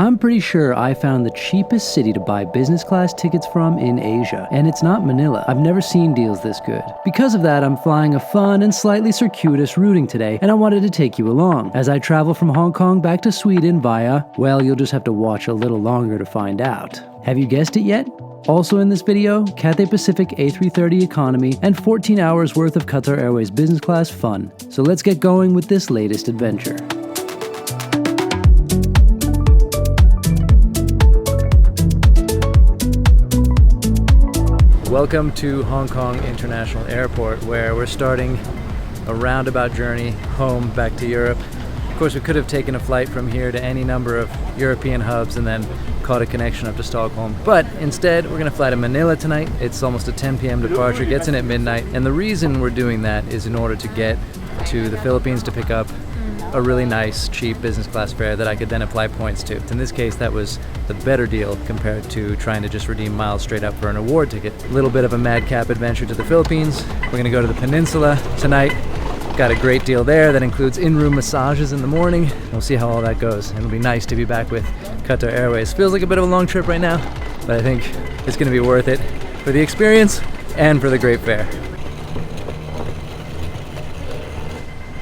I'm pretty sure I found the cheapest city to buy business class tickets from in Asia, and it's not Manila. I've never seen deals this good. Because of that, I'm flying a fun and slightly circuitous routing today, and I wanted to take you along as I travel from Hong Kong back to Sweden via, well, you'll just have to watch a little longer to find out. Have you guessed it yet? Also in this video, Cathay Pacific A330 economy and 14 hours worth of Qatar Airways business class fun. So let's get going with this latest adventure. Welcome to Hong Kong International Airport, where we're starting a roundabout journey home back to Europe. Of course, we could have taken a flight from here to any number of European hubs and then caught a connection up to Stockholm. But instead, we're gonna fly to Manila tonight. It's almost a 10 p.m. departure, gets in at midnight. And the reason we're doing that is in order to get to the Philippines to pick up a really nice, cheap business class fare that I could then apply points to. In this case, that was the better deal compared to trying to just redeem miles straight up for an award ticket. A little bit of a madcap adventure to the Philippines. We're gonna go to the peninsula tonight. Got a great deal there that includes in-room massages in the morning. We'll see how all that goes. It'll be nice to be back with Qatar Airways. Feels like a bit of a long trip right now, but I think it's gonna be worth it for the experience and for the great fare.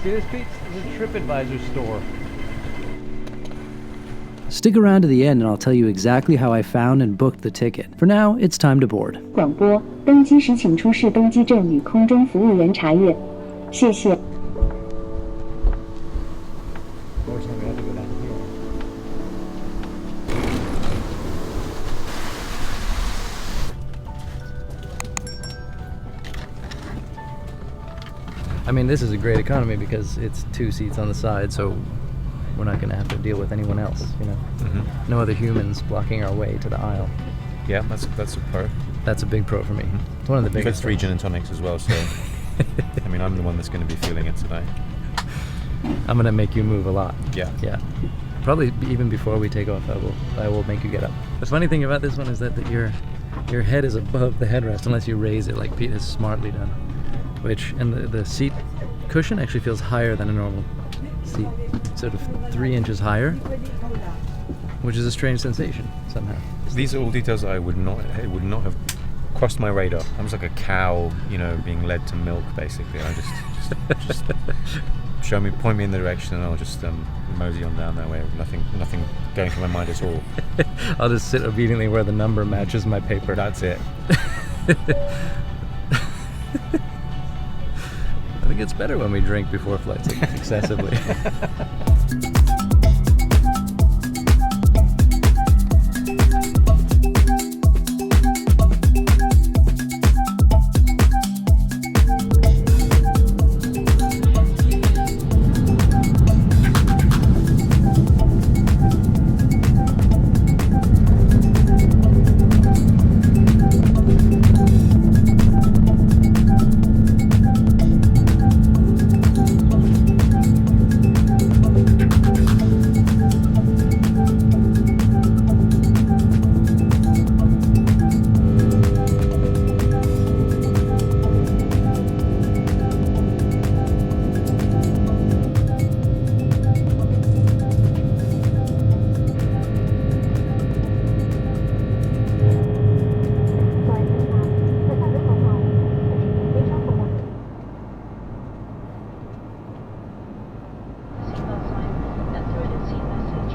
See this, Pete? This is a TripAdvisor store. Stick around to the end and I'll tell you exactly how I found and booked the ticket. For now, it's time to board. 广播，登机时请出示登机证与空中服务员查阅。谢谢。I mean, this is a great economy because it's 2 seats on the side, so we're not going to have to deal with anyone else, you know. No other humans blocking our way to the aisle. Yeah, that's a pro. That's a big pro for me. It's one of the biggest. It's 3 gin and tonics as well, so I mean, I'm the one that's going to be feeling it today. I'm going to make you move a lot. Yeah. Probably even before we take off, I will make you get up. The funny thing about this one is that your head is above the headrest unless you raise it like Pete has smartly done. And the seat cushion actually feels higher than a normal seat, sort of 3 inches higher, which is a strange sensation somehow. These are all details that it would not have crossed my radar. I'm just like a cow, you know, being led to milk basically. I just point me in the direction, and I'll just mosey on down that way. Nothing going through my mind at all. I'll just sit obediently where the number matches my paper. That's it. I think it's better when we drink before flights excessively.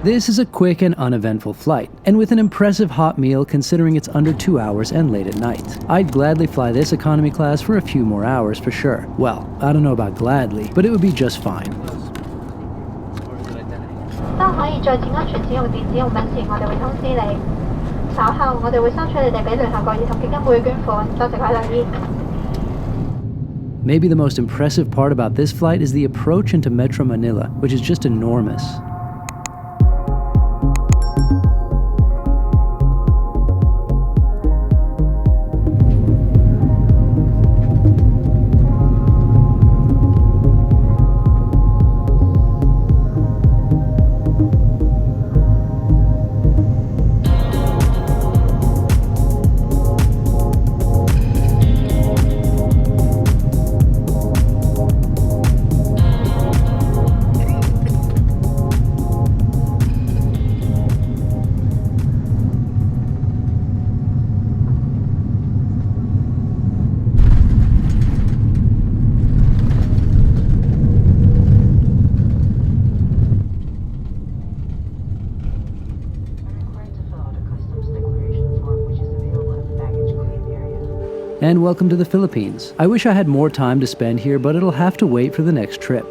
This is a quick and uneventful flight, and with an impressive hot meal considering it's under 2 hours and late at night. I'd gladly fly this economy class for a few more hours for sure. Well, I don't know about gladly, but it would be just fine. Maybe the most impressive part about this flight is the approach into Metro Manila, which is just enormous. And welcome to the Philippines. I wish I had more time to spend here, but it'll have to wait for the next trip.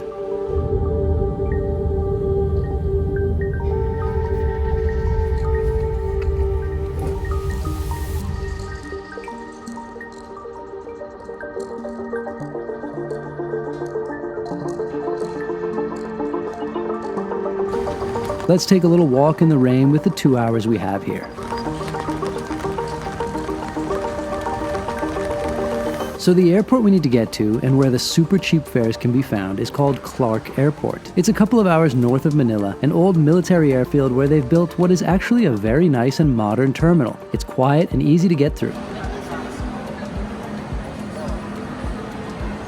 Let's take a little walk in the rain with the 2 hours we have here. So the airport we need to get to, and where the super cheap fares can be found, is called Clark Airport. It's a couple of hours north of Manila, an old military airfield where they've built what is actually a very nice and modern terminal. It's quiet and easy to get through.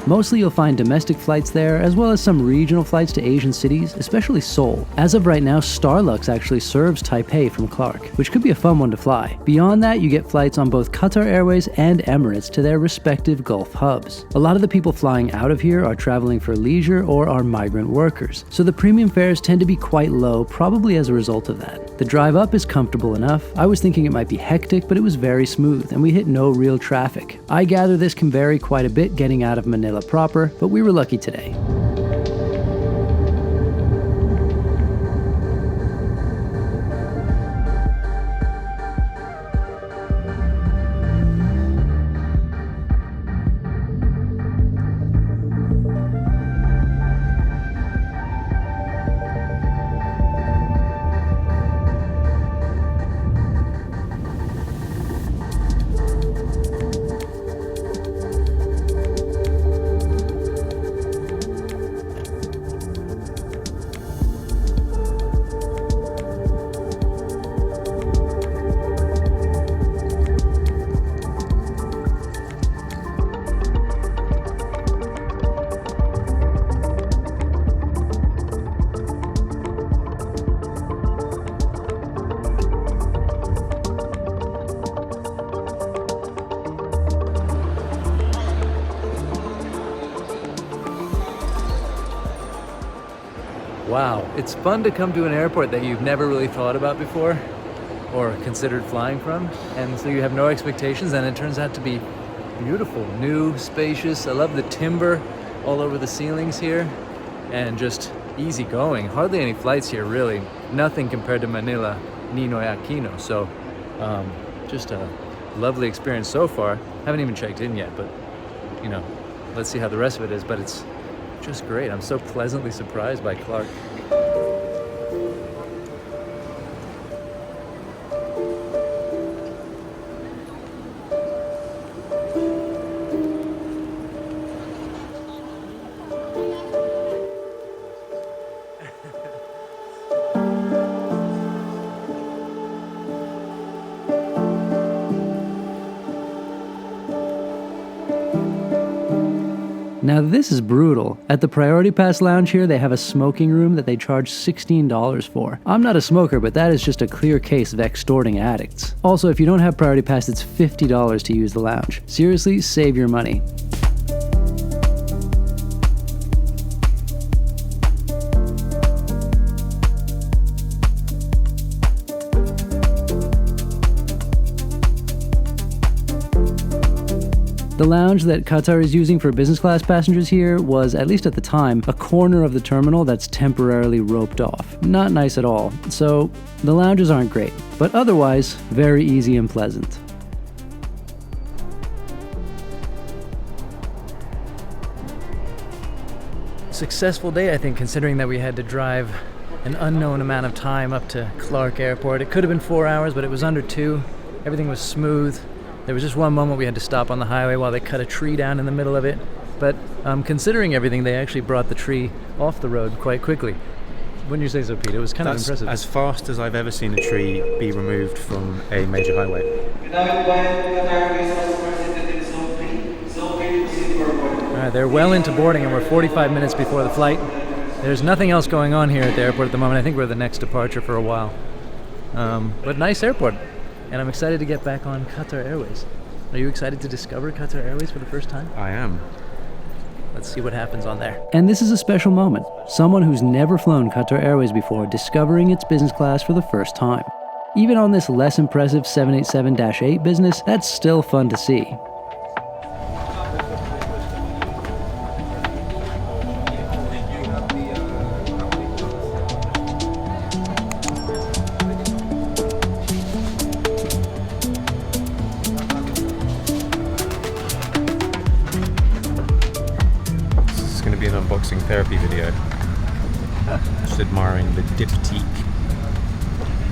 Mostly you'll find domestic flights there, as well as some regional flights to Asian cities, especially Seoul. As of right now, Starlux actually serves Taipei from Clark, which could be a fun one to fly. Beyond that, you get flights on both Qatar Airways and Emirates to their respective Gulf hubs. A lot of the people flying out of here are traveling for leisure or are migrant workers, so the premium fares tend to be quite low, probably as a result of that. The drive up is comfortable enough. I was thinking it might be hectic, but it was very smooth, and we hit no real traffic. I gather this can vary quite a bit getting out of Manila proper, but we were lucky today. Wow, it's fun to come to an airport that you've never really thought about before or considered flying from, and so you have no expectations, and it turns out to be beautiful, new, spacious. I love the timber all over the ceilings here, and just easy going. Hardly any flights here, really. Nothing compared to Manila, Ninoy Aquino. So just a lovely experience so far. Haven't even checked in yet, but you know, let's see how the rest of it is. But it's just great. I'm so pleasantly surprised by Clark. Now this is brutal. At the Priority Pass lounge here, they have a smoking room that they charge $16 for. I'm not a smoker, but that is just a clear case of extorting addicts. Also, if you don't have Priority Pass, it's $50 to use the lounge. Seriously, save your money. The lounge that Qatar is using for business class passengers here was, at least at the time, a corner of the terminal that's temporarily roped off. Not nice at all. So the lounges aren't great, but otherwise very easy and pleasant. Successful day, I think, considering that we had to drive an unknown amount of time up to Clark Airport. It could have been 4 hours, but it was under 2. Everything was smooth. There was just one moment we had to stop on the highway while they cut a tree down in the middle of it. But considering everything, they actually brought the tree off the road quite quickly. Wouldn't you say so, Pete? It was kind of impressive. As fast as I've ever seen a tree be removed from a major highway. Alright, they're well into boarding and we're 45 minutes before the flight. There's nothing else going on here at the airport at the moment. I think we're the next departure for a while. But nice airport. And I'm excited to get back on Qatar Airways. Are you excited to discover Qatar Airways for the first time? I am. Let's see what happens on there. And this is a special moment. Someone who's never flown Qatar Airways before discovering its business class for the first time. Even on this less impressive 787-8 business, that's still fun to see. therapy video. Just admiring the diptyque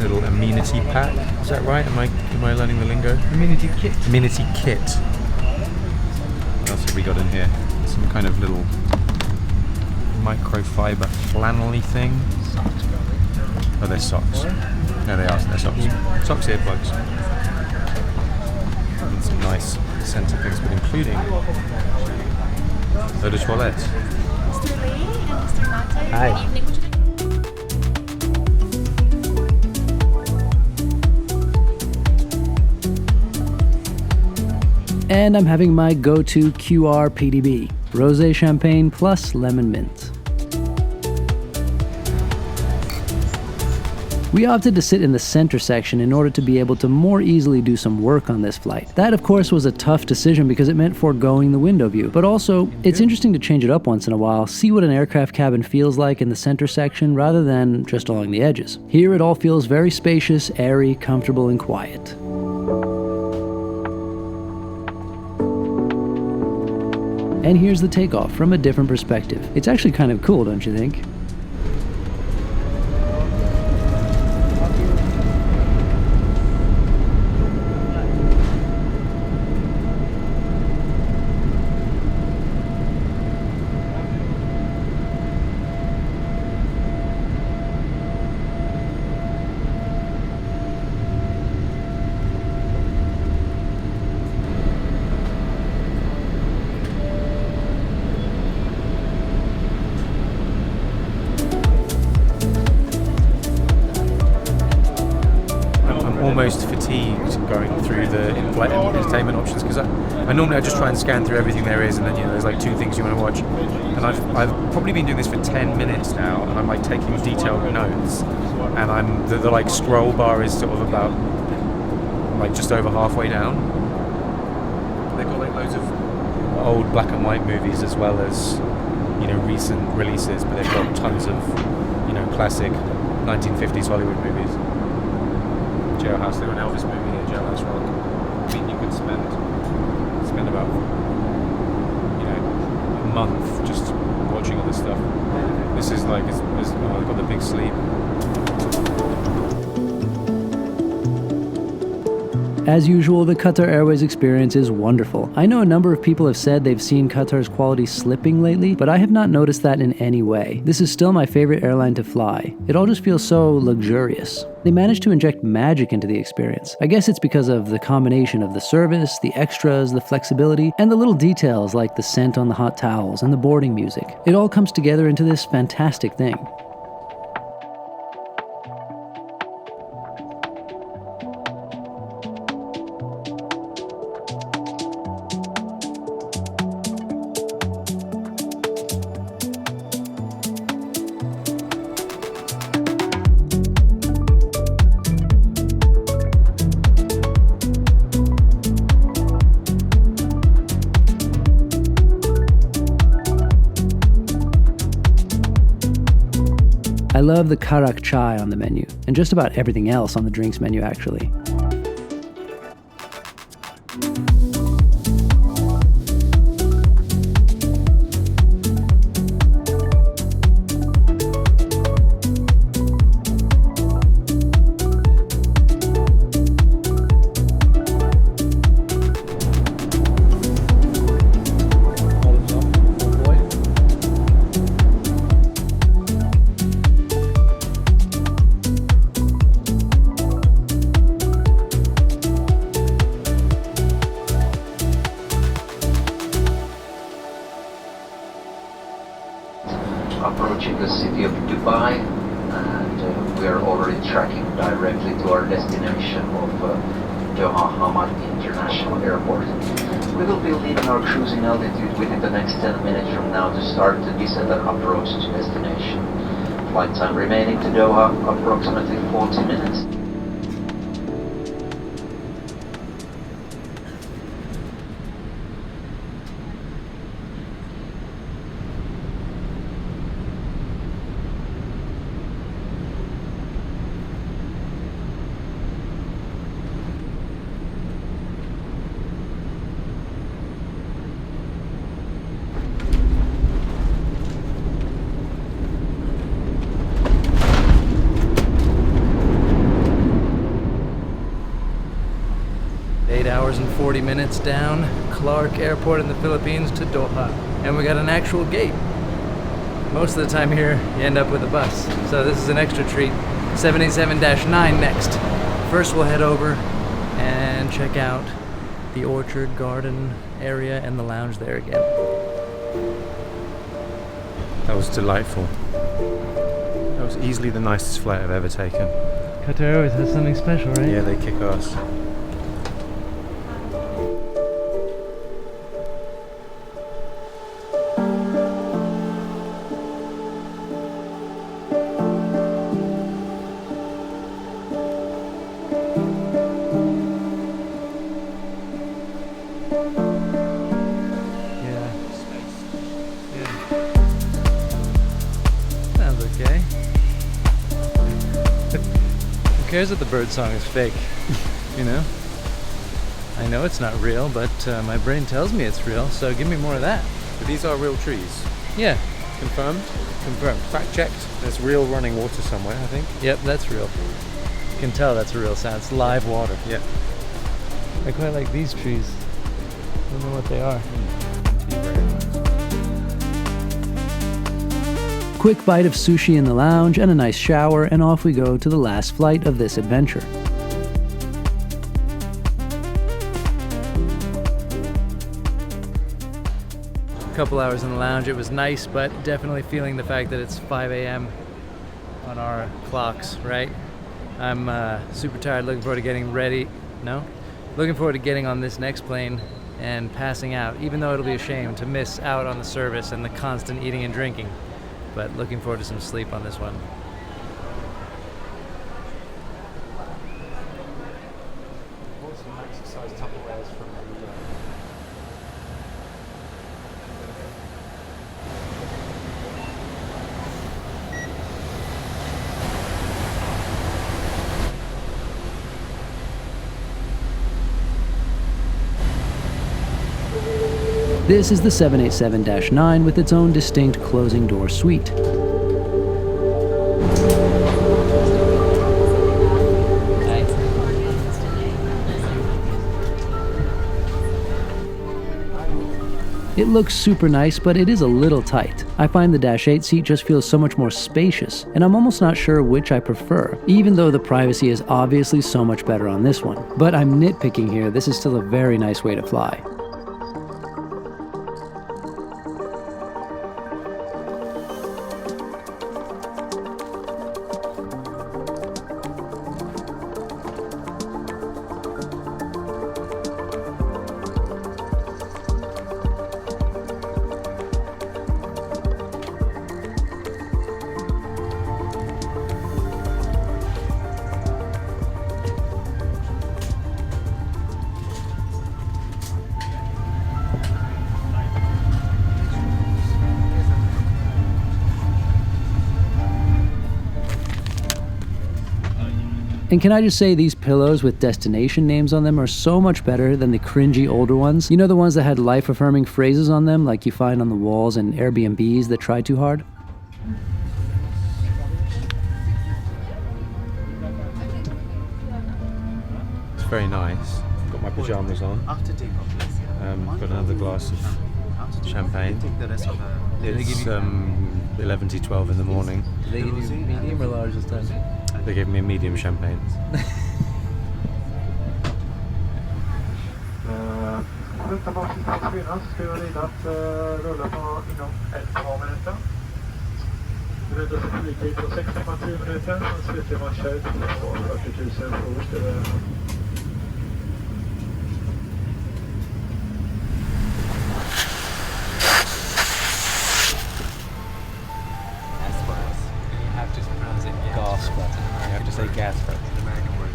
little amenity pack. Is that right? Am I learning the lingo? Amenity kit. Amenity kit. What else have we got in here? Some kind of little microfiber flannelly thing. Socks, probably. Oh, they're socks. No, they are. They're socks. Socks, earplugs. And some nice scented things, but including eau de toilette. Mr. Lee and Mr. Nate. Hi. Good evening. Would you like- And I'm having my go-to QR PDB, rosé champagne plus lemon mint. We opted to sit in the center section in order to be able to more easily do some work on this flight. That, of course, was a tough decision because it meant foregoing the window view. But also, it's interesting to change it up once in a while, see what an aircraft cabin feels like in the center section rather than just along the edges. Here, it all feels very spacious, airy, comfortable, and quiet. And here's the takeoff from a different perspective. It's actually kind of cool, don't you think? Almost fatigued going through the in-flight entertainment options because I normally just try and scan through everything there is, and then there's like 2 things you want to watch, and I've probably been doing this for 10 minutes now, and I'm like taking detailed notes, and the like scroll bar is sort of about like just over halfway down. They've got like loads of old black and white movies as well as recent releases, but they've got tons of classic 1950s Hollywood movies. Jailhouse, they got an Elvis movie here, Jailhouse Rock. I mean, you could spend about a month just watching all this stuff. This is like I've got the big sleep. As usual, the Qatar Airways experience is wonderful. I know a number of people have said they've seen Qatar's quality slipping lately, but I have not noticed that in any way. This is still my favorite airline to fly. It all just feels so luxurious. They managed to inject magic into the experience. I guess it's because of the combination of the service, the extras, the flexibility, and the little details like the scent on the hot towels and the boarding music. It all comes together into this fantastic thing. I love the karak chai on the menu, and just about everything else on the drinks menu actually. Approaching the city of Dubai, and we are already tracking directly to our destination of Doha Hamad International Airport. We will be leaving our cruising altitude within the next 10 minutes from now to start the descent and approach to destination. Flight time remaining to Doha, approximately 40 minutes. hours and 40 minutes down Clark Airport in the Philippines to Doha. And we got an actual gate. Most of the time here, you end up with a bus. So this is an extra treat. 787-9 next. First we'll head over and check out the orchard garden area and the lounge there again. That was delightful. That was easily the nicest flight I've ever taken. Qatar Airways has something special, right? Yeah, they kick ass. Who cares that the bird song is fake, you know? I know it's not real, but my brain tells me it's real, so give me more of that. But these are real trees. Yeah. Confirmed? Confirmed. Fact checked. There's real running water somewhere, I think. Yep, that's real. You can tell that's a real sound. It's live water. Yeah. I quite like these trees. I don't know what they are. Quick bite of sushi in the lounge and a nice shower, and off we go to the last flight of this adventure. A couple hours in the lounge. It was nice, but definitely feeling the fact that it's 5 a.m. on our clocks, right? I'm super tired, looking forward to getting ready. No? Looking forward to getting on this next plane and passing out, even though it'll be a shame to miss out on the service and the constant eating and drinking. But looking forward to some sleep on this one. This is the 787-9 with its own distinct closing door suite. It looks super nice, but it is a little tight. I find the Dash 8 seat just feels so much more spacious, and I'm almost not sure which I prefer, even though the privacy is obviously so much better on this one. But I'm nitpicking here, this is still a very nice way to fly. And can I just say, these pillows with destination names on them are so much better than the cringy older ones. You know, the ones that had life-affirming phrases on them, like you find on the walls in Airbnbs that try too hard? It's very nice. Got my pajamas on. Got another glass of champagne. It's 11 to 12 in the morning. Did they give you medium or large this time? They gave me a medium champagne. Nästa baksätet kvinna så ska jag rida att rulla på inom 1,5 minuter. Det väntas en flygtid på 6,10 minuter och slutligen matcha ut på 40 000 års. You have to say gas first. American word.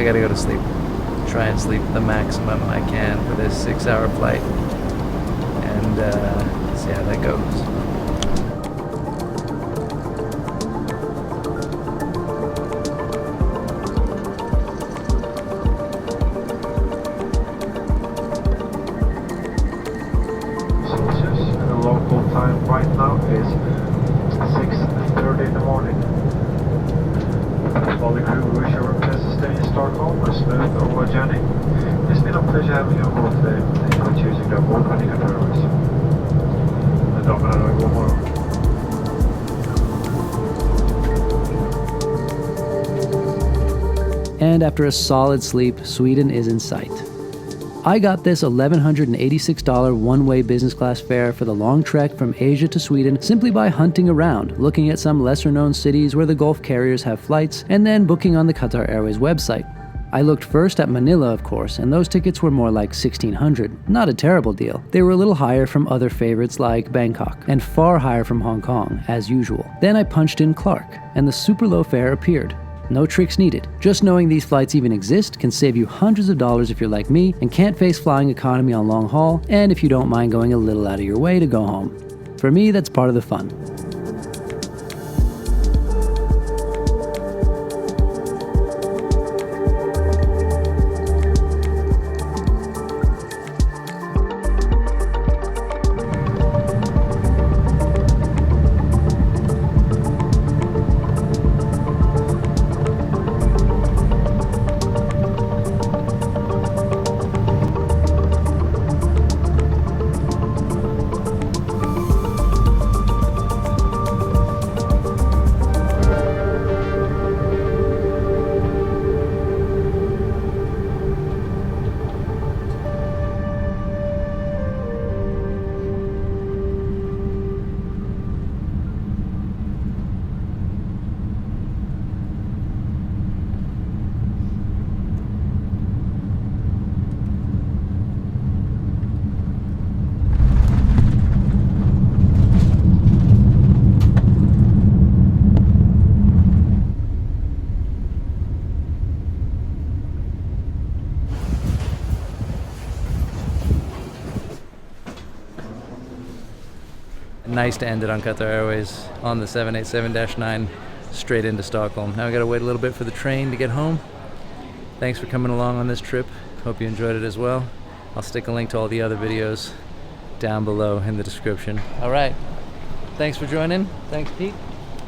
I gotta go to sleep. Try and sleep the maximum I can for this 6-hour flight. And see how that goes. And the local time right now is 6:30 in the morning. All the crew wish you a pleasant stay in Stockholm and smooth over journey. It's been a pleasure having you on board today. Thank you for choosing the Onboard Qatar Airways. And damerna och herrar, god morgon. And after a solid sleep, Sweden is in sight. I got this $1,186 one-way business class fare for the long trek from Asia to Sweden simply by hunting around, looking at some lesser-known cities where the Gulf carriers have flights, and then booking on the Qatar Airways website. I looked first at Manila, of course, and those tickets were more like $1,600. Not a terrible deal. They were a little higher from other favorites like Bangkok, and far higher from Hong Kong, as usual. Then I punched in Clark, and the super low fare appeared. No tricks needed. Just knowing these flights even exist can save you hundreds of dollars if you're like me and can't face flying economy on long haul, and if you don't mind going a little out of your way to go home. For me, that's part of the fun. Nice to end it on Qatar Airways on the 787-9 straight into Stockholm. Now I gotta wait a little bit for the train to get home. Thanks for coming along on this trip. Hope you enjoyed it as well. I'll stick a link to all the other videos down below in the description. All right, thanks for joining. Thanks, Pete.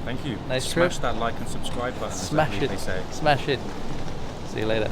Thank you. Nice trip. Smash that like and subscribe button. Smash it. They say. Smash it. See you later.